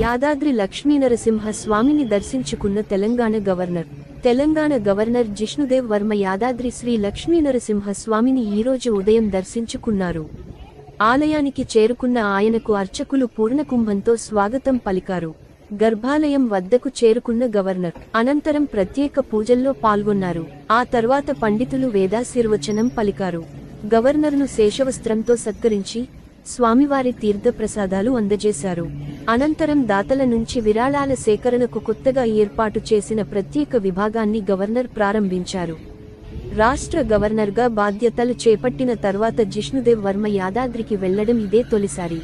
యాదాద్రి లక్ష్మీనరసింహ స్వామిని దర్శించుకున్న తెలంగాణ గవర్నర్ జిష్ణుదేవ్ వర్మ యాదాద్రి శ్రీ లక్ష్మీనరసింహ స్వామిని ఈరోజు ఉదయం దర్శించుకున్నారు. ఆలయానికి చేరుకున్న ఆయనకు అర్చకులు పూర్ణకుంభంతో స్వాగతం పలికారు. గర్భాలయం వద్దకు చేరుకున్న గవర్నర్ అనంతరం ప్రత్యేక పూజల్లో పాల్గొన్నారు. ఆ తర్వాత పండితులు వేదాశీర్వచనం పలికారు. గవర్నర్ను శేషవస్త్రంతో సత్కరించి స్వామివారి తీర్థప్రసాదాలు అందజేశారు. అనంతరం దాతల నుంచి విరాళాల సేకరణకు కొత్తగా ఏర్పాటు చేసిన ప్రత్యేక విభాగాన్ని గవర్నర్ ప్రారంభించారు. రాష్ట్ర గవర్నర్గా బాధ్యతలు చేపట్టిన తర్వాత జిష్ణుదేవ్ వర్మ యాదాద్రికి వెళ్లడం ఇదే తొలిసారి.